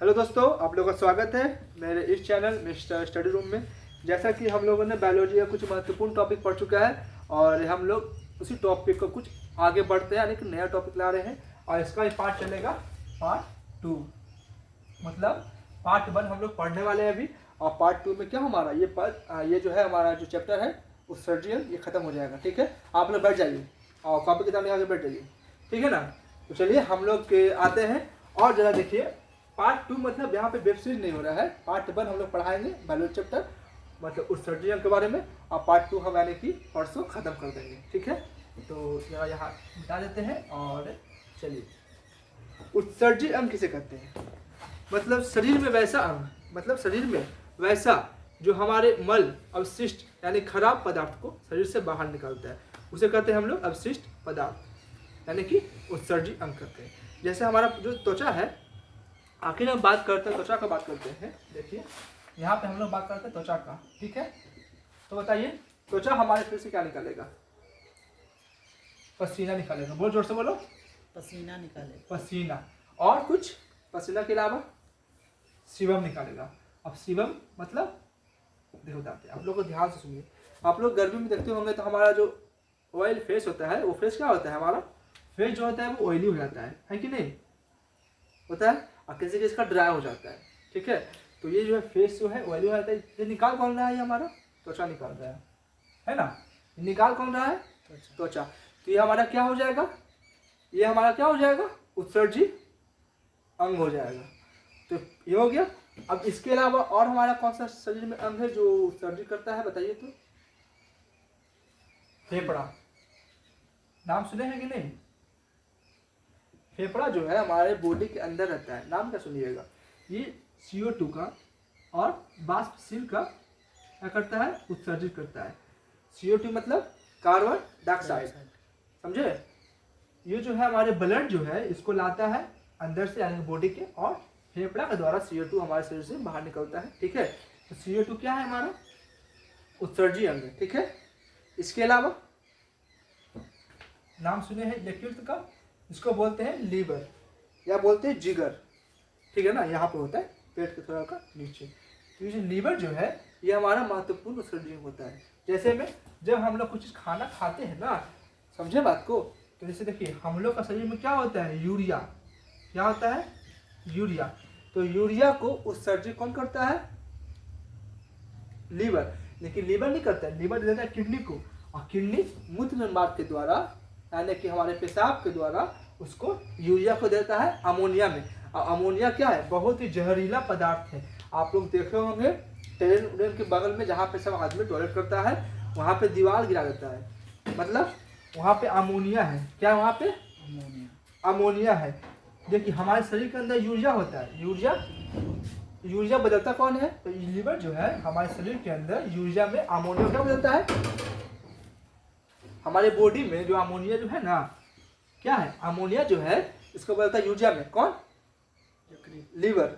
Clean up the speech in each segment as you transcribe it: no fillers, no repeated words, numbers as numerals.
Hello दोस्तों, आप लोगों का स्वागत है मेरे इस चैनल मिस्टर स्टडी रूम में। जैसा कि हम लोगों ने बायोलॉजी का कुछ महत्वपूर्ण टॉपिक पढ़ चुका है और हम लोग उसी टॉपिक को कुछ आगे बढ़ते हैं, यानी कि नया टॉपिक ला रहे हैं और इसका ही पार्ट चलेगा पार्ट 2। मतलब पार्ट 1 हम लोग पढ़ने वाले हैं अभी, और पार्ट 2 में क्या हमारा ये जो है हमारा जो चैप्टर है उत्सर्जन, ये खत्म हो जाएगा। ठीक है, आप लोग बैठ जाइए और कॉपी किताब लेकर आगे बैठ जाइए, ठीक है ना। तो चलिए हम लोग आते हैं और जरा देखिए पार्ट 2, मतलब यहाँ पे वेब सीरीज नहीं हो रहा है। पार्ट 1 हम लोग पढ़ाएंगे बायोलॉजी चैप्टर मतलब उत्सर्जन के बारे में, और पार्ट 2 हम यानी कि परसों खत्म कर देंगे। ठीक है, तो जरा यहाँ मिटा देते हैं और चलिए। उत्सर्जी अंग किसे कहते हैं? मतलब शरीर में वैसा अंग, मतलब शरीर में वैसा जो हमारे मल अवशिष्ट यानी खराब पदार्थ को शरीर से बाहर निकालता है, उसे कहते हैं हम लोग अवशिष्ट पदार्थ, यानी कि उत्सर्जी अंग कहते हैं। जैसे हमारा जो त्वचा है, आखिर हम बात करते हैं त्वचा का, बात करते हैं। देखिए यहाँ पे हम लोग बात करते हैं त्वचा का। ठीक है, तो बताइए त्वचा हमारे शरीर से क्या निकालेगा? पसीना निकालेगा। बहुत जोर से बोलो। पसीना निकाले। पसीना। और कुछ? पसीना के अलावा सीबम निकालेगा। अब सीबम मतलब देखो बताते हैं, आप लोग को ध्यान से सुनिए। आप लोग गर्मी में देखते होंगे तो हमारा जो ऑयल फेस होता है, वो फेस क्या होता है? हमारा फेस जो होता है वो ऑयली हो जाता है कि नहीं होता है, और किसी किसी का ड्राई हो जाता है। ठीक है, तो ये जो है फेस जो है ऑयली हो जाता है। ये निकाल कौन रहा है? ये हमारा त्वचा निकाल रहा है ना। निकाल कौन रहा है? त्वचा। तो ये हमारा क्या हो जाएगा? ये हमारा क्या हो जाएगा? उत्सर्जी अंग हो जाएगा। तो ये हो गया। अब इसके अलावा और हमारा कौन सा शरीर में अंग है जो उत्सर्जी करता है? बताइए तो। फेफड़ा। नाम सुने हैं कि नहीं? फेफड़ा जो है हमारे बॉडी के अंदर रहता है। नाम क्या सुनिएगा। ये CO2 का और वाष्पशील का क्या करता है? उत्सर्जित करता है। CO2 मतलब कार्बन डाइऑक्साइड, समझे। ये जो है हमारे ब्लड जो है इसको लाता है अंदर से यानी बॉडी के, और फेफड़ा के द्वारा CO2 हमारे शरीर से बाहर निकलता है। ठीक है, तो CO2 क्या है? हमारा उत्सर्जी अंग है। ठीक है, इसके अलावा नाम सुने हैं यकृत का, इसको बोलते हैं लीवर या बोलते हैं जिगर। ठीक है ना, यहाँ पे होता है पेट के थोड़ा का नीचे। तो ये जो लीवर जो है ये हमारा महत्वपूर्ण उत्सर्जी होता है। जैसे में जब हम लोग कुछ खाना खाते हैं ना, समझे बात को, तो जैसे देखिए हम लोग का शरीर में क्या होता है? यूरिया। क्या होता है? यूरिया। तो यूरिया को उत्सर्जी कौन करता है? लीवर। लेकिन लीवर नहीं करता है, लीवर देता है किडनी को, और किडनी मूत्र निर्माण के द्वारा यानी कि हमारे पेशाब के द्वारा उसको यूरिया को देता है अमोनिया में। और अमोनिया क्या है? बहुत ही जहरीला पदार्थ है। आप लोग देखे होंगे ट्रेन के बगल में जहाँ पे सब आदमी टॉयलेट करता है, वहाँ पे दीवार गिरा देता है, मतलब वहाँ पे अमोनिया है। क्या वहाँ पे? अमोनिया है। देखिए हमारे शरीर के अंदर यूरिया होता है। यूरिया बदलता कौन है? तो लीवर जो है हमारे शरीर के अंदर यूरिया में अमोनिया क्या बदलता है? हमारे बॉडी में जो अमोनिया जो है ना, क्या है? अमोनिया जो है इसको बदलता है यूरिया में। कौन? लीवर।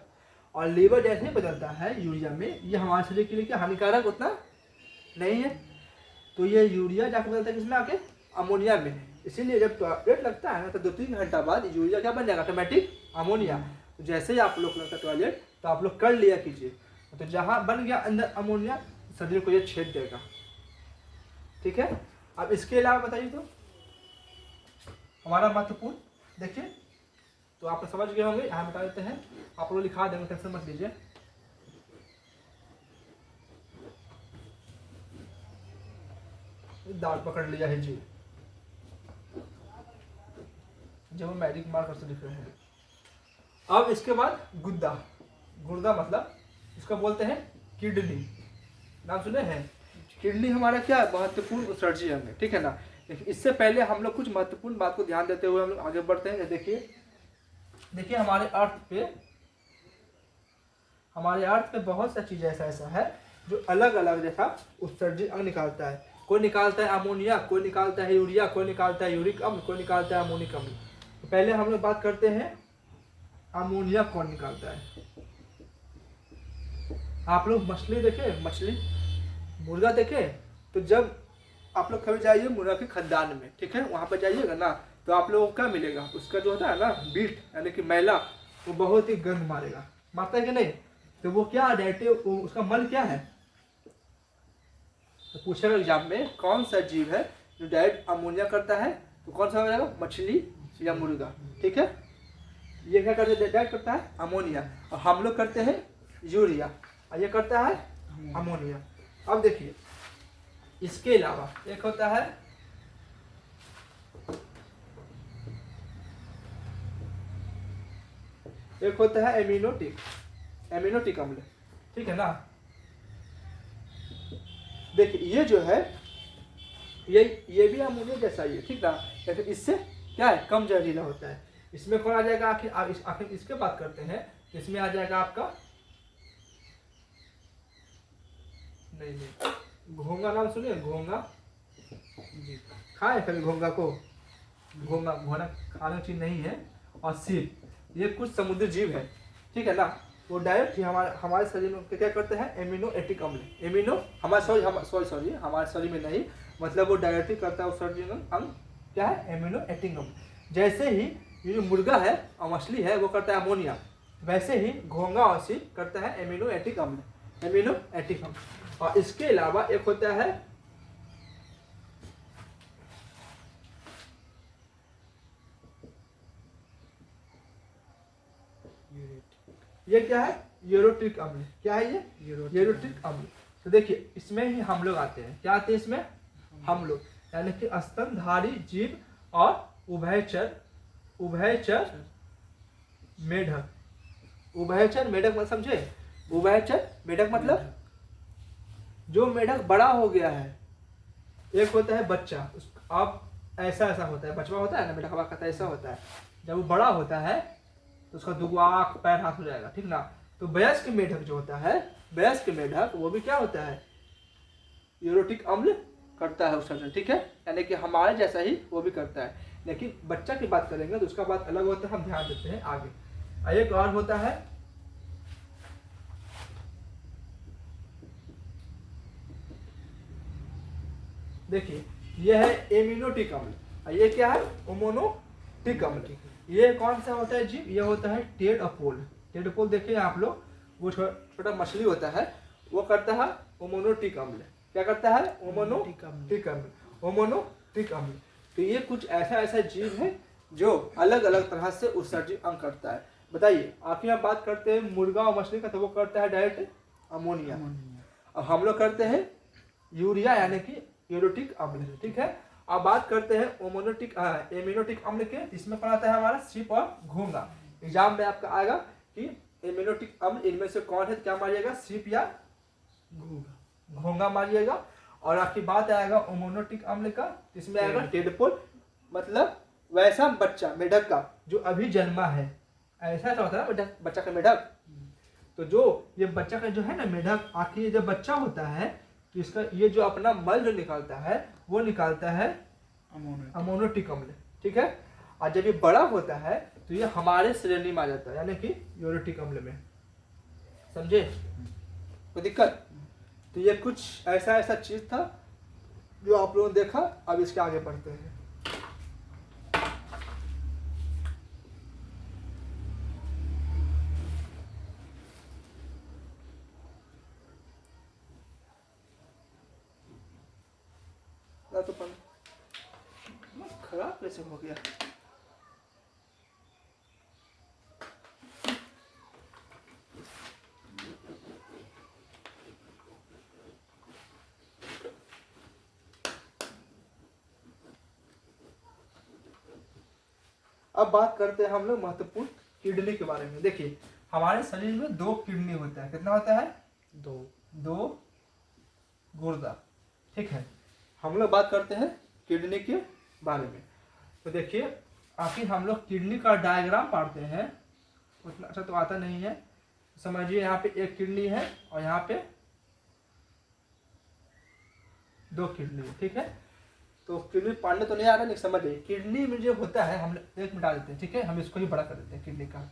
और लीवर जैसे ही बदलता है यूरिया में, ये हमारे शरीर के लिए क्या हानिकारक उतना नहीं है। तो ये यूरिया जाकर बदलता है किसमें? आके अमोनिया में। इसीलिए जब टॉयलेट लगता है ना तो 2-3 घंटा बाद यूरिया क्या बन जाएगा? Automatic ammonia. तो जैसे ही आप लोग लगता है टॉयलेट तो आप लोग कर लिया कीजिए, तो जहाँ बन गया अंदर अमोनिया, शरीर को ये छेद देगा। ठीक है, अब इसके अलावा बताइए तो हमारा महत्वपूर्ण देखिए, तो आप समझ गए होंगे। यहाँ बता देते हैं, आप लोग लिखा देंगे, टेंशन मत लीजिए। दाग पकड़ लिया है जी, जब हम मैजिक मार्कर से लिख रहे हैं। अब इसके बाद गुद्दा। गुर्दा मतलब इसको बोलते हैं किडनी। नाम सुने हैं? किडनी हमारा क्या है? महत्वपूर्ण उत्सर्जी अंग है। ठीक है ना। लेकिन इससे पहले हम लोग कुछ महत्वपूर्ण बात को ध्यान देते हुए हम लोग आगे बढ़ते हैं। देखिए हमारे अर्थ पे बहुत सा चीज ऐसा है जो अलग अलग जैसा उत्सर्जी अंग निकालता है। कोई निकालता है अमोनिया, कोई निकालता है यूरिया, कोई निकालता है यूरिक अम्ल, कोई निकालता है अमोनिक अम्ल। तो पहले हम लोग बात करते हैं अमोनिया कौन निकालता है। आप लोग मछली देखे, मछली मुर्गा देखे, तो जब आप लोग कभी जाइए मुर्गा के खदान में, ठीक है, वहाँ पर जाइएगा ना, तो आप लोगों को क्या मिलेगा? उसका जो होता है ना बीट यानी कि मैला, वो बहुत ही गंध मारेगा। मारता है कि नहीं? तो वो क्या डायरेक्ट उसका मल क्या है? तो पूछेगा एग्जाम में कौन सा जीव है जो डायरेक्ट अमोनिया करता है, तो कौन सा हो जाएगा? मछली या मुर्गा। ठीक है, ये क्या करते हैं? डायरेक्ट करता है अमोनिया, और हम लोग करते हैं यूरिया, और ये करता है अमोनिया। अब देखिए इसके अलावा एक होता है एमिनोटिक अम्ल। ठीक है ना? देखिए ये जो है ये भी अमोनिया जैसा ही है, ठीक ना? लेकिन इससे क्या है? कम जहरीला होता है। इसमें कौन आ जाएगा? आखिर इसके बात करते हैं, इसमें आ जाएगा आपका नहीं घोंगा। नाम सुनिए घोंगा? जी, खाए कभी घोंगा को? घोंगा खाने की चीज नहीं है। और सीप, ये कुछ समुद्री जीव है, ठीक है ना? वो डायरेक्ट ही हमारे शरीर में क्या करते हैं? एमिनोएटिक अम्ल। हमारे शरीर में नहीं, मतलब वो डायरेक्टली करता है उस शरीर में अंग क्या है? एमिनोएटिक अम्ल। जैसे ही ये जो मुर्गा है और मछली है वो करता है अमोनिया, वैसे ही घोंगा और सीप करता है एमिनोएटिक अम्ल। और इसके अलावा एक होता है ये क्या है? यूरोटिक अम्ल। क्या है ये? यूरोटिक अम्ल। तो देखिए इसमें ही हम लोग आते हैं। क्या आते हैं इसमें? हम लोग, यानी कि स्तनधारी जीव और उभयचर मेढक। उभयचर मेढक मतलब समझे? उभयचर मेढक मतलब जो मेढक बड़ा हो गया है। एक होता है बच्चा, अब ऐसा होता है, बचवा होता है ना मेढक का, ऐसा होता है। जब वो बड़ा होता है तो उसका दुगो आँख पैर हाथ हो जाएगा, ठीक ना? तो वयस्क मेढक जो होता है, वयस्क मेढक वो भी क्या होता है? यूरोटिक अम्ल करता है उत्सर्जन, ठीक है? यानी कि हमारे जैसा ही वो भी करता है। लेकिन बच्चा की बात करेंगे तो उसका बात अलग होता है, हम ध्यान देते हैं आगे। एक और होता है देखिए ये है एमिनोटिक अम्ल। ये क्या है? ओमोनोटिक अम्ल। ये कौन सा होता है जीव? ये होता है टेडपोल। टेडपोल देखिए आप लोग, वो छोटा मछली होता है, वो करता है ओमोनोटिक अम्ल। क्या करता है? ओमोनोटिक अम्ल। तो ये कुछ ऐसा जीव है जो अलग अलग तरह से उत्सर्जित अंग करता है। बताइए, आखिर आप बात करते हैं मुर्गा और मछली का, तो वो करता है डायरेक्ट अमोनिया, और हम लोग करते हैं यूरिया यानी कि यूरोटिक अम्ल, ठीक है? अब बात करते हैं एमिनोटिक अम्ल के। इसमें कौन आता है? हमारा सीप और घोंगा। एग्जाम में आपका आएगा कि एमिनोटिक अम्ल इनमें से कौन है, तो क्या मारिएगा? सीप या घोंगा मारिएगा। और आपकी बात आएगा ओमोनोटिक अम्ल का, इसमें आएगा टेडपोल, मतलब वैसा बच्चा मेढक का जो अभी जन्मा है। ऐसा होता है ना बच्चा का मेढक। तो जो ये बच्चा का जो है ना मेढक, आखिर जब बच्चा होता है तो इसका ये जो अपना मल जो निकालता है वो निकालता है अमोनोटिक अम्ल, ठीक है? और जब ये बड़ा होता है तो ये हमारे श्रेणी में आ जाता है, यानी कि यूरोटिक अम्ल में। समझे? कोई दिक्कत? तो ये कुछ ऐसा चीज था जो आप लोगों ने देखा। अब इसके आगे बढ़ते हैं। तो खराब कैसे हो गया? अब बात करते हैं हम लोग महत्वपूर्ण किडनी के बारे में। देखिए हमारे शरीर में 2 किडनी होता है। कितना होता है? 2 गुर्दा, ठीक है? हम लोग बात करते हैं किडनी के बारे में। तो देखिए आखिर हम लोग किडनी का डायग्राम पढ़ते हैं, उतना अच्छा तो आता नहीं है। समझिए यहाँ पे एक किडनी है और यहाँ पे 2 किडनी है, ठीक है? तो किडनी पढ़ने तो नहीं आ रहा, नहीं समझिए। किडनी में जो होता है हम एक मिटा देते हैं, ठीक है? हम इसको ही बड़ा कर देते हैं किडनी का।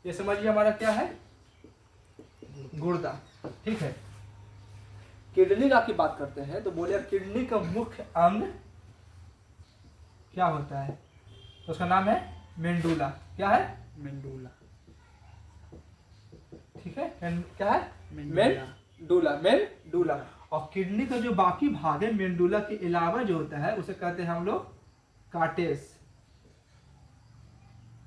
ये समझिए हमारा क्या है? गुर्दा, ठीक है? किडनी का की बात करते हैं तो बोले किडनी का मुख्य अंग क्या होता है? तो उसका नाम है मेंडुला। क्या है? मेंडुला। ठीक है, क्या है? मेंडुला। मेंडुला, मेंडुला। और किडनी का जो बाकी भाग है मेंडुला के अलावा जो होता है उसे कहते हैं हम लोग कार्टेस।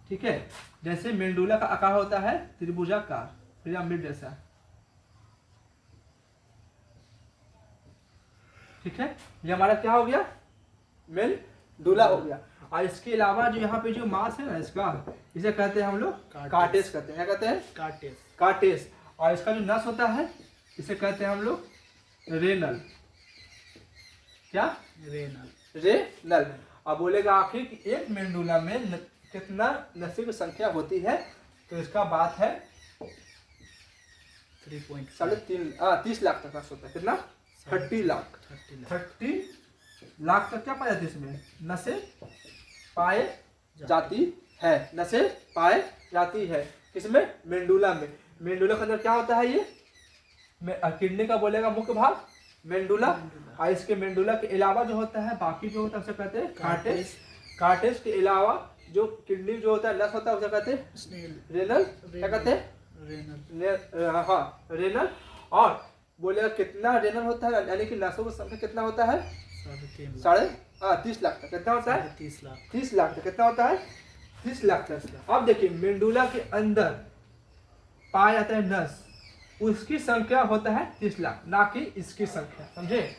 ठीक है, जैसे मेंडुला का आकार होता है त्रिभुजाकार, पिरामिड जैसा। ठीक है, ये हमारा क्या हो गया? मेंडुला हो गया। और इसके अलावा जो यहाँ पे जो मांस है ना इसका, इसे कहते हैं हम लोग कार्टेस कहते हैं। क्या कहते हैं? कार्टेस। कार्टेस। और इसका जो नस होता है इसे कहते हैं हम लोग रेनल। क्या? रेनल। रेनल। अब बोलेगा आखिर कि एक मेंडुला में कितना नसों की संख्या होती है, तो इसका बात है 30 लाख तक नस होता है। कितना? 30 लाख। 30 लाख तक क्या पाया जाती है इसमें? नसें पाए जाती है। नसें पाए जाती है किसमें? मेंडुला में। मेंडुला के अंदर क्या होता है? ये किडनी का बोलेगा मुख्य भाग मेंडुला। और इसके मेंडुला के अलावा जो होता है बाकी जो होता है उसे कहते हैं कार्टेस। कार्टेस के अलावा जो किडनी जो होता है नस होता है उसे कहते हैं रेनल। क्या कहते हैं? रेनल। हाँ, रेनल। और बोलेगा कितना रेनल होता है, यानी कि नसों की संख्या कितना होता है? 30 लाख तक। कितना होता है? 30 लाख। 30 लाख तक। कितना होता है? 30 लाख तक। अब देखिए मेंडुला के अंदर पाया जाता है नस, उसकी संख्या होता है 30 लाख, ना कि इसकी संख्या। समझे?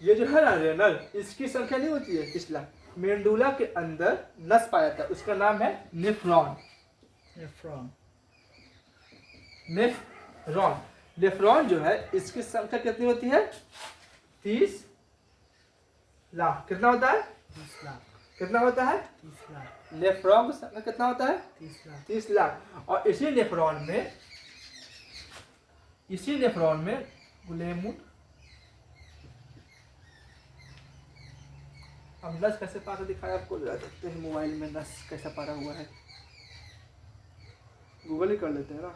ये जो है ना रेनल, इसकी संख्या नहीं होती है 30 लाख। मेंडुला के अंदर नस पाया जाता है, उसका नाम है नेफ्रॉन। नेफ्रॉन। नेफ्रॉन। नेफ्रॉन जो है इसकी संख्या कितनी होती है? 30 लाख। कितना होता है? 30 लाख। कितना होता है? 30 लाख। नेफ्रॉन की संख्या कितना होता है? 30 लाख। 30 लाख। और इसी नेफ्रॉन में ग्लैमूर। अब नस कैसे पारा दिखाया आपको, जरा देखते हैं मोबाइल में नस कैसा पारा हुआ है। गूगल ही कर लेते हैं ना।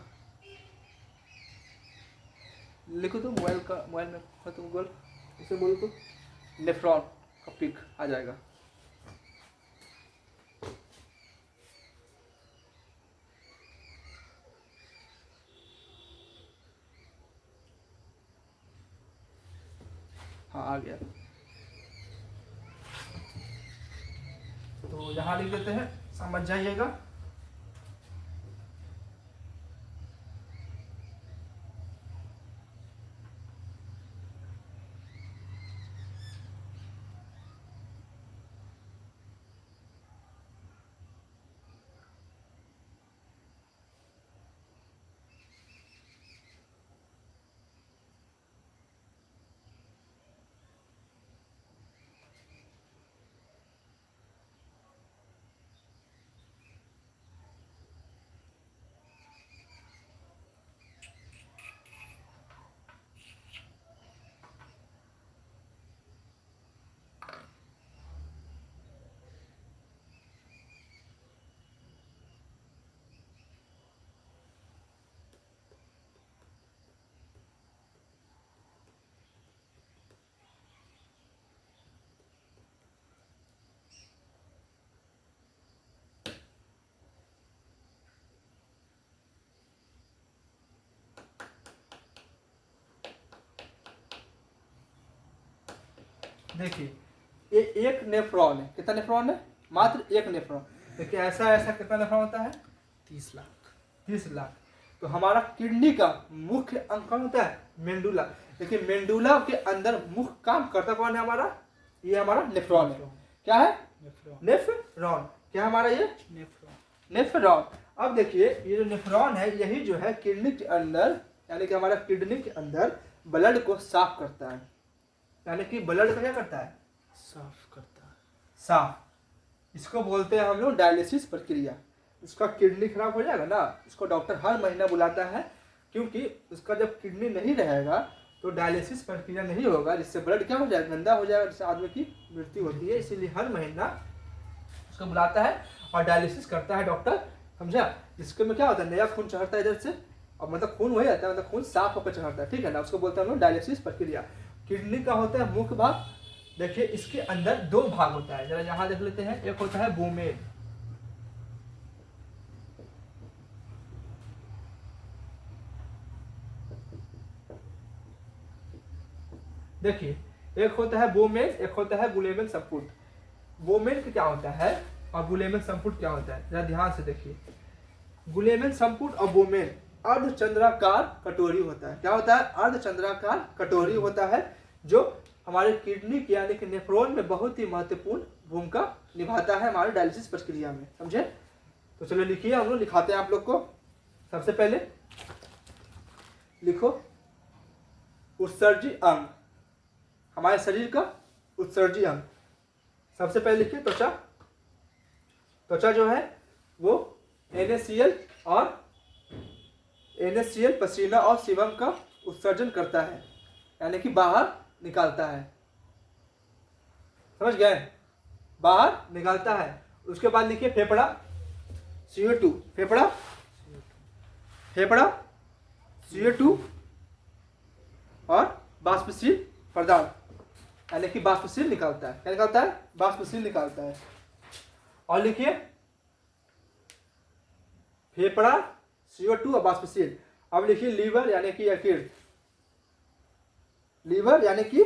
लिखो तो मोबाइल में तो गूगल, इसे बोलो तो नेफ्रॉन का पिक आ जाएगा। हाँ, आ गया। तो यहाँ लिख देते हैं, समझ जाइएगा। देखिए ये एक नेफ्रॉन है। कितना नेफ्रॉन है? मात्र एक नेफ्रॉन। देखिए ऐसा कितना नेफ्रॉन होता है? 30 लाख। 30 लाख। तो हमारा किडनी का मुख्य अंग कौन होता है? मेंडुला। देखिए मेंडुला के अंदर मुख्य काम करता कौन है हमारा? ये हमारा नेफ्रॉन है। क्या है? नेफ्रॉन। क्या हमारा ये? नेफ्रॉन। अब देखिए ये जो नेफ्रॉन है यही जो है किडनी के अंदर, यानी कि हमारा किडनी के अंदर ब्लड को साफ करता है। यानी कि ब्लड का क्या करता है? साफ करता है। साफ। इसको बोलते हैं हम लोग डायलिसिस प्रक्रिया। इसका किडनी खराब हो जाएगा ना, इसको डॉक्टर हर महीना बुलाता है, क्योंकि उसका जब किडनी नहीं रहेगा तो डायलिसिस प्रक्रिया नहीं होगा, जिससे ब्लड क्या हो जाएगा? गंदा हो जाएगा, जिससे आदमी की मृत्यु होती है। इसीलिए हर महीना उसको बुलाता है और डायलिसिस करता है डॉक्टर। समझा? इसके में क्या होता है? नया खून चढ़ता है इधर से, और मतलब खून वही आता है, मतलब खून साफ होकर चढ़ता है। ठीक है ना? उसको बोलते हैं हम लोग डायलिसिस प्रक्रिया। किडनी का होता है मुख्य भाग देखिए इसके अंदर दो भाग होता है, जरा यहाँ देख लेते हैं। एक होता है वोमेन, देखिए एक होता है वोमेन, एक होता है बुलेमेन संपुट। वोमेन क्या होता है और बुलेमेन संपुट क्या होता है, जरा ध्यान से देखिए। बुलेमेन संपुट और वोमेन अर्धचंद्राकार कटोरी होता है। क्या होता है? अर्धचंद्राकार कटोरी होता है, जो हमारे किडनी के यानी कि नेफ्रॉन में बहुत ही महत्वपूर्ण भूमिका निभाता है हमारे डायलिसिस प्रक्रिया में, समझे? तो चलो लिखिए, हम लोग लिखाते हैं आप लोग को। सबसे पहले लिखो उत्सर्जी अंग, हमारे शरीर का उत्सर्जी अंग। सबसे पहले लिखिए त्वचा। त्वचा जो है वो NaCl और NaCl पसीना और सीबम का उत्सर्जन करता है, यानी कि बाहर निकालता है, समझ गए? बाहर निकालता है। उसके बाद लिखिए फेफड़ा, CO2, फेफड़ा, फेफड़ा CO2 और बाष्पशील पदार्थ, यानी कि बाष्पशील निकालता है। क्या निकालता है? बाष्पशील निकालता है। और लिखिए फेफड़ा, CO2 और बाष्पशील। अब लिखिए लीवर यानी कि यकृत, लीवर यानी कि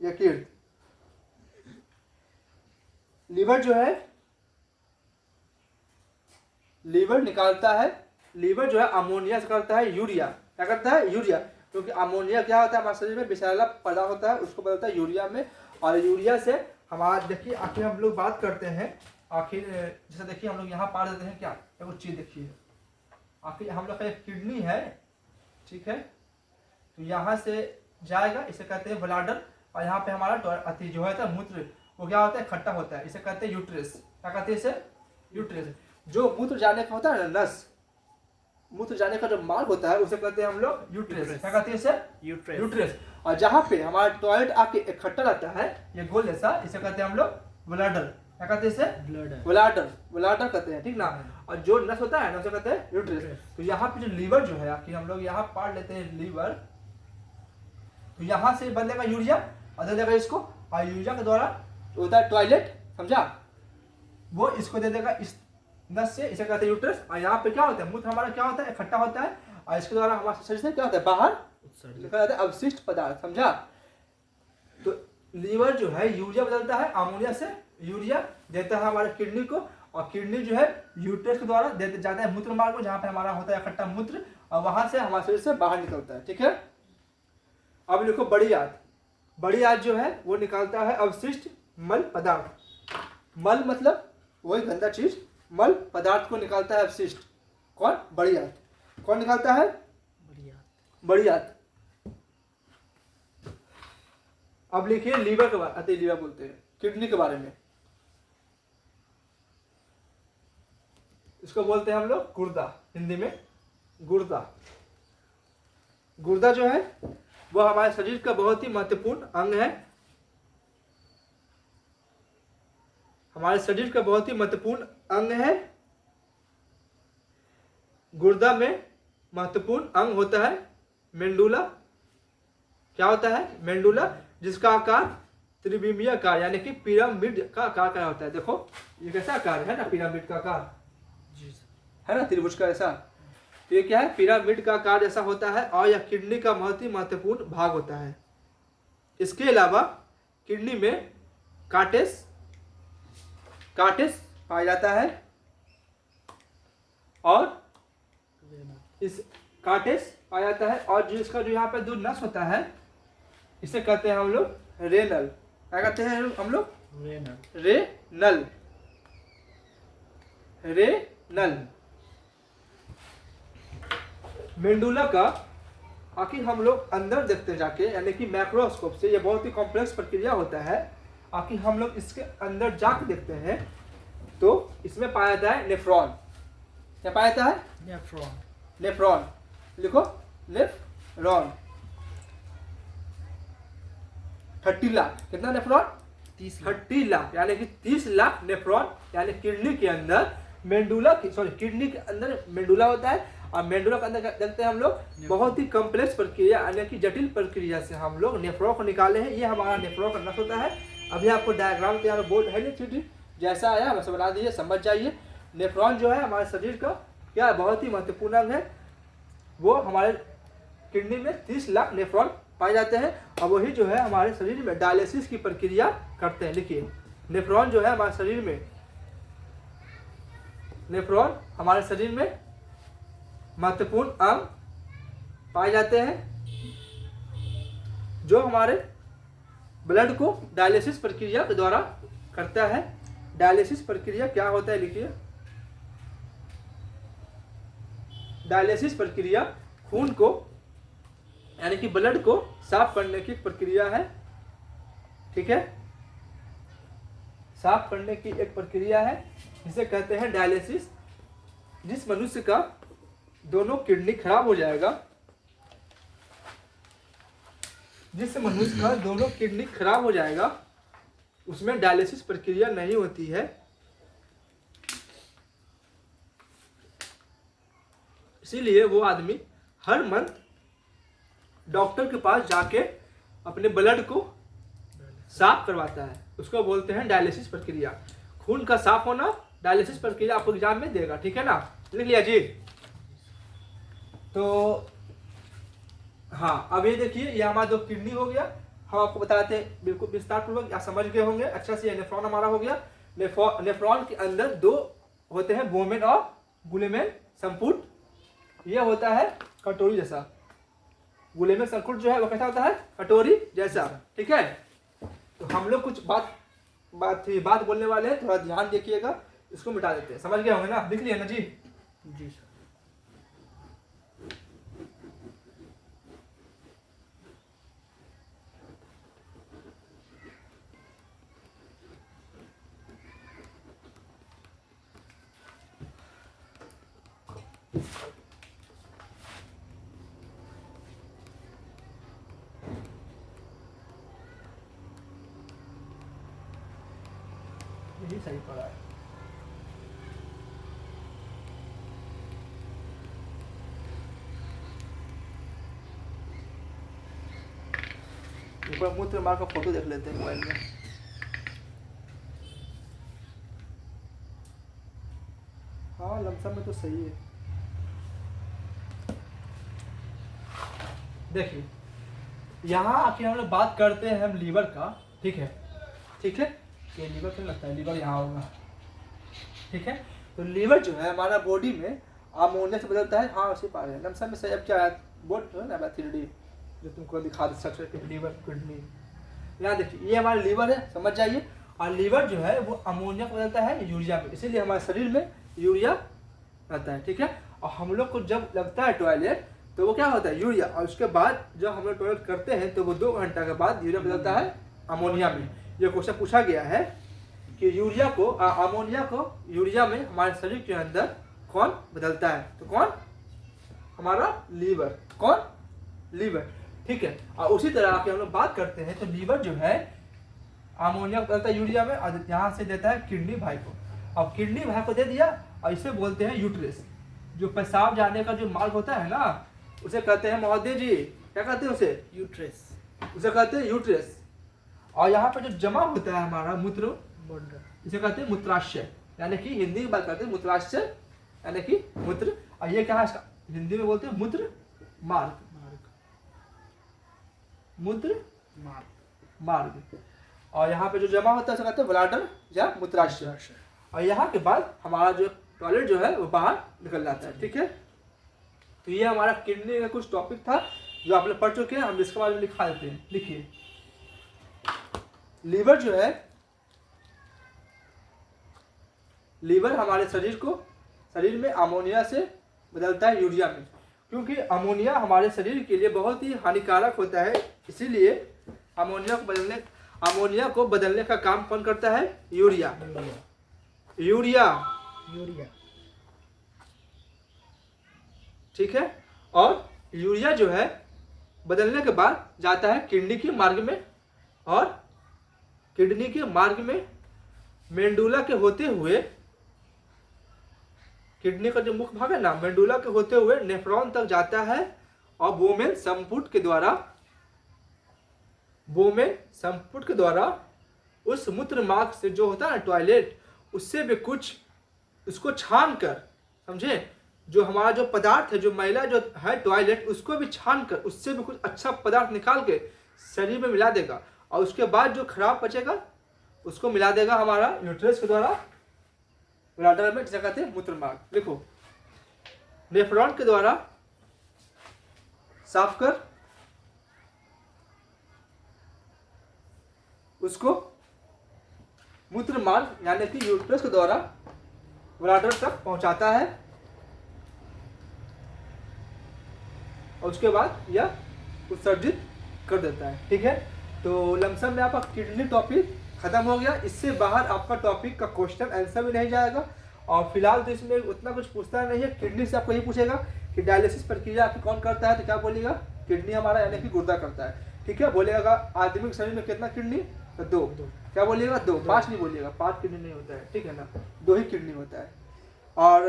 यकृत। लीवर जो है, लीवर निकालता है, लीवर जो है अमोनिया से करता है यूरिया। क्या करता है? यूरिया। क्योंकि अमोनिया क्या होता है हमारे शरीर में, विषैला पदार्थ होता है, उसको बदलता है यूरिया में। और यूरिया से हमारा देखिए, आखिर हम लोग बात करते हैं, आखिर जैसे देखिए हम लोग यहाँ पा देते हैं क्या, एक चीज देखिए, आखिर हम लोग का एक किडनी है, ठीक है, तो यहाँ से जाएगा, इसे कहते हैं ब्लाडर, और यहाँ पे हमारा अति जो है मूत्र, वो क्या होता है? खट्टा होता है, इसे कहते हैं यूट्रस। क्या कहते हैं इसे? यूट्रस। जो मूत्र जाने का होता है ना, नस, मूत्र जाने का जो मार्ग होता है उसे कहते हैं हम लोग यूट्रस। क्या कहते हैं इसे? यूट्रस। और जहाँ पे हमारा टॉयलेट आके इकट्ठा रहता है, ये गोल जैसा, इसे कहते हैं हम लोग ब्लाडर। क्या कहते हैं इसे? ब्लाडर, ब्लाडर कहते हैं, ठीक ना? और जो नस होता है ना, उसे कहते हैं यूट्रस। तो यहाँ पे जो लीवर जो है, आखिर हम लोग यहाँ पढ़ लेते हैं लीवर, तो यहाँ से बदलेगा यूरिया और दे देगा इसको, और यूरिया के द्वारा होता है टॉयलेट, समझा? वो इसको दे देगा इस नस से, इसे कहते हैं यूट्रस। और यहाँ पे क्या होता है? मूत्र हमारा क्या होता है? इकट्ठा होता है, और इसके द्वारा हमारे शरीर से क्या होता है? बाहर निकल जाता है अवशिष्ट पदार्थ, समझा? तो लीवर जो है यूरिया बदलता है, अमोनिया से यूरिया देता है हमारे किडनी को, और किडनी जो है यूट्रस के द्वारा दे जाता है मूत्र मार्ग को, जहाँ पे हमारा होता है इकट्ठा मूत्र, और वहां से हमारे शरीर से बाहर निकलता है, ठीक है? अब लिखो बड़ी आंत। बड़ी आंत जो है वो निकालता है अवशिष्ट मल पदार्थ। मल मतलब वही गंदा चीज, मल पदार्थ को निकालता है अवशिष्ट। कौन? बड़ी आंत। कौन निकालता है? बड़ी आंत। अब लिखिए लीवर के बारे, अति लीवर बोलते हैं, किडनी के बारे में। इसको बोलते हैं हम लोग गुर्दा, हिंदी में गुर्दा। गुर्दा जो है वह हमारे शरीर का बहुत ही महत्वपूर्ण अंग है, हमारे शरीर का बहुत ही महत्वपूर्ण अंग है। गुर्दा में महत्वपूर्ण अंग होता है मेंडुला। क्या होता है? मेंडुला, जिसका आकार त्रिविमीय आकार यानी कि पिरामिड का आकार का होता है। देखो ये कैसा आकार है ना, पिरामिड का आकार है ना, त्रिभुज का ऐसा। तो ये क्या है? पिरामिड का आकार जैसा होता है, और यह किडनी का बहुत ही महत्वपूर्ण भाग होता है। इसके अलावा किडनी में कार्टेस पाया जाता है, और इस कार्टेस पाया जाता है, और जो इसका जो यहाँ पे जो नस होता है इसे कहते हैं हम लोग रेनल। क्या कहते हैं हम लोग? रेनल। मेंडुला का आखिर हम लोग अंदर देखते जाके, यानी कि माइक्रोस्कोप से, ये बहुत ही कॉम्प्लेक्स प्रक्रिया होता है। आखिर हम लोग इसके अंदर जाके देखते हैं तो इसमें पाया जाता है नेफ्रॉन। क्या पाया जाता है? नेफ्रॉन। लिखो नेफ्रॉन। 30 लाख। कितना नेफ्रॉन? 30 लाख, यानी कि 30 लाख नेफ्रॉन, यानी किडनी के अंदर मेंडुला की, सॉरी किडनी के अंदर मेंडुला होता है, और मेंडुला के अंदर देखते हैं हम लोग बहुत ही कॉम्प्लेक्स प्रक्रिया यानी कि जटिल प्रक्रिया से हम लोग नेफ्रॉन को निकाले हैं। ये हमारा नेफ्रॉन का नस होता है। अभी आपको डायग्राम तैयार बोर्ड है नहीं, जैसा आया वैसे बना दीजिए, समझ जाइए। नेफ्रॉन जो है हमारे शरीर का क्या बहुत ही महत्वपूर्ण अंग है। वो हमारे किडनी में 30 लाख नेफ्रॉन पाए जाते हैं और वही जो है हमारे शरीर में डायलिसिस की प्रक्रिया करते हैं। लिखिए, नेफ्रॉन जो है हमारे शरीर में, नेफ्रॉन हमारे शरीर में महत्वपूर्ण अंग पाए जाते हैं जो हमारे ब्लड को डायलिसिस प्रक्रिया के द्वारा करता है। डायलिसिस प्रक्रिया क्या होता है, लिखिए, डायलिसिस प्रक्रिया खून को यानी कि ब्लड को साफ करने की प्रक्रिया है। ठीक है, साफ करने की एक प्रक्रिया है जिसे कहते हैं डायलिसिस। जिस मनुष्य का दोनों किडनी खराब हो जाएगा, जिस मनुष्य का दोनों किडनी खराब हो जाएगा उसमें डायलिसिस प्रक्रिया नहीं होती है। इसीलिए वो आदमी हर मंथ डॉक्टर के पास जाके अपने ब्लड को साफ करवाता है। उसको बोलते हैं डायलिसिस प्रक्रिया। खून का साफ होना डायलिसिस प्रक्रिया आपको एग्जाम में देगा। ठीक है ना, लिख लिया जी। तो हाँ, अब ये देखिए, ये हमारा दो किडनी हो गया। हम आपको बताते हैं बिल्कुल विस्तार पूर्वक, आप समझ गए होंगे अच्छा से। नेफ्रॉन हमारा हो गया। नेफ्रॉन के अंदर दो होते हैं, वोमेन और गुलेमेन संपुट। ये होता है कटोरी जैसा। गुलेमेन संपुट जो है वो कैसा होता है, कटोरी जैसा। ठीक है, तो हम लोग कुछ बात बोलने वाले हैं, थोड़ा ध्यान देखिएगा। इसको मिटा देते हैं, समझ गए होंगे ना, लिख लिया ना जी। जी सर। यही सही पड़ा है। ऊपर मूत्र मार का फोटो देख लेते हैं मोबाइल में। हाँ, लमसम में तो सही है। देखिए, यहाँ आके हम लोग बात करते हैं हम लीवर का। ठीक है, ठीक है, ये लीवर क्यों लगता है, लीवर यहाँ होगा। ठीक है, तो लीवर जो है हमारा बॉडी में अमोनिया से बदलता है। हाँ, उसी पा रहे हैं लमसम में सही। अब क्या है, बोर्ड है ना 3D जो तुमको दिखा दे सकते हैं, लीवर किडनी। यहाँ देखिए, ये हमारा लीवर है, समझ जाइए। और लीवर जो है वो अमोनिया को बदलता है यूरिया में, इसीलिए हमारे शरीर में यूरिया रहता है। ठीक है, और हम लोग को जब लगता है टॉयलेट तो वो क्या होता है, यूरिया। और उसके बाद जब हम लोग टॉयलेट करते हैं तो वो 2 घंटा के बाद यूरिया बदलता है अमोनिया में। ये क्वेश्चन पूछा गया है कि यूरिया को अमोनिया को यूरिया में हमारे शरीर के अंदर कौन बदलता है, तो कौन, हमारा लीवर। कौन, लीवर। ठीक है, और उसी तरह आके हम लोग बात करते हैं तो लीवर जो है अमोनिया को बदलता है यूरिया में और यहाँ से देता है किडनी भाई को। अब किडनी भाई को दे दिया और इसे बोलते हैं यूट्रस। जो पेशाब जाने का जो मार्ग होता है ना, उसे कहते हैं महोदय जी, क्या कहते हैं उसे, यूट्रस। उसे कहते हैं यूट्रस। और यहाँ पे जो जमा होता है हमारा मूत्र, इसे कहते हैं मूत्राशय, यानी कि हिंदी में बात करते हैं मूत्राशय यानी कि मूत्र। और ये क्या है, इसका हिंदी में बोलते हैं मूत्र मार्ग, मूत्र मार्ग। और यहाँ पे जो जमा होता है उसे कहते हैं ब्लैडर या मूत्राशय। और यहाँ के बाद हमारा जो टॉयलेट जो है वो बाहर निकल जाता है। ठीक है, तो ये हमारा किडनी का कुछ टॉपिक था जो आप लोग पढ़ चुके हैं। हम इसके बारे में लिखा देते हैं। लिखिए, लीवर जो है, लीवर हमारे शरीर में अमोनिया से बदलता है यूरिया में, क्योंकि अमोनिया हमारे शरीर के लिए बहुत ही हानिकारक होता है। इसीलिए अमोनिया को बदलने का काम कौन करता है, यूरिया। ठीक है, और यूरिया जो है बदलने के बाद जाता है किडनी के मार्ग में, और किडनी के मार्ग में मेंडुला के होते हुए किडनी का जो मुख्य भाग है ना, मेडुला के होते हुए नेफ्रॉन तक जाता है और बोमेन संपुट के द्वारा उस मूत्र मार्ग से जो होता है ना टॉयलेट, उससे भी कुछ उसको छान कर, समझे, जो हमारा जो पदार्थ है, जो मैला जो है टॉयलेट, उसको भी छान कर उससे भी कुछ अच्छा पदार्थ निकाल के शरीर में मिला देगा और उसके बाद जो खराब बचेगा उसको मिला देगा हमारा यूट्रस के द्वारा ब्लैडर में, जिसे कहते हैं मूत्र मार्ग। देखो, नेफ्रॉन के द्वारा साफ कर उसको मूत्र मार्ग यानी कि यूट्रस के द्वारा ब्लैडर तक पहुंचाता है और उसके बाद यह उत्सर्जित कर देता है। ठीक है, तो लमसम में आपका किडनी टॉपिक खत्म हो गया। इससे बाहर आपका टॉपिक का क्वेश्चन आंसर भी नहीं जाएगा और फिलहाल तो इसमें उतना कुछ पूछता नहीं है। किडनी से आपको यही पूछेगा कि डायलिसिस प्रक्रिया आपकी कौन करता है, तो क्या बोलेगा, किडनी हमारा यानी कि गुर्दा करता है। ठीक है, बोलेगा आदमी के शरीर में कितना किडनी, तो दो। क्या बोलिएगा, दो, 5 नहीं बोलिएगा, 5 किडनी नहीं होता है, ठीक है ना, 2 ही किडनी होता है। और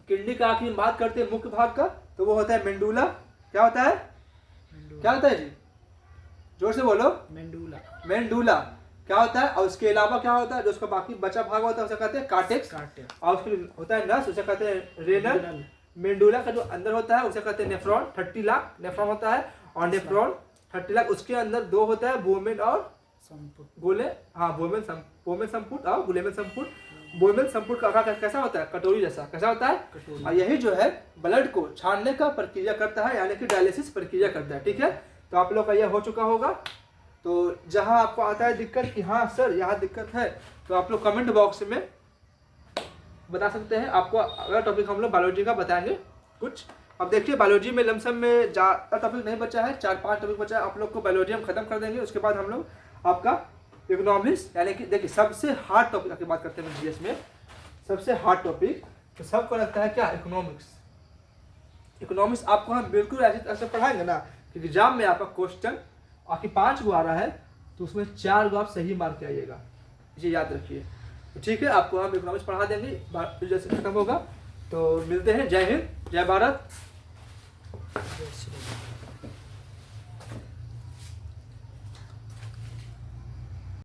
किडनी का आखिर बात करते हैं मुख्य भाग का, तो वो होता है मेंडुला। क्या होता है, क्या होता है जी, जोर से बोलो, मेंडुला क्या होता है। और उसके अलावा क्या होता है, जो उसका बाकी बचा भाग होता है उसे कहते हैं कार्टेक्स। और उसके होता है नस, उसे कहते हैं रेनल। मेंडुला का जो अंदर होता है उसे कहते हैं नेफ्रॉन। 30 लाख नेफ्रॉन होता है और नेफ्रॉन 30 लाख, उसके अंदर 2 होता है, बोमेन और गोले, हाँ बोमेन संपुट और गुलेमेन संपुट। बोमेन संपुट का आकार कैसा होता है, कटोरी जैसा, कैसा होता है, और यही जो है ब्लड को छानने का प्रक्रिया करता है, यानी कि डायलिसिस प्रक्रिया करता है। ठीक है, तो आप लोग का यह हो चुका होगा। तो जहां आपको आता है दिक्कत कि हाँ सर यहाँ दिक्कत है, तो आप लोग कमेंट बॉक्स में बता सकते हैं। आपको अगला टॉपिक हम लोग बायोलॉजी का बताएंगे कुछ। अब देखिए, बायोलॉजी में लमसम में ज़्यादा टॉपिक नहीं बचा है, 4-5 टॉपिक बचा है। आप लोग को बायोलॉजी हम खत्म कर देंगे, उसके बाद हम लोग आपका इकोनॉमिक्स, यानी कि देखिए सबसे हार्ड टॉपिक की बात करते हैं जीएस में, सबसे हार्ड टॉपिक तो सबको लगता है क्या, इकोनॉमिक्स। इकोनॉमिक्स आपको हम बिल्कुल ऐसे पढ़ाएंगे ना कि एग्जाम में आपका क्वेश्चन आपकी 5 गो आ रहा है तो उसमें 4 गो आप सही मार के आइएगा, इसे याद रखिए। तो ठीक है, आपको हम इकोनॉमिक्स पढ़ा देंगे जैसे खत्म होगा। तो मिलते हैं, जय हिंद, जय भारत।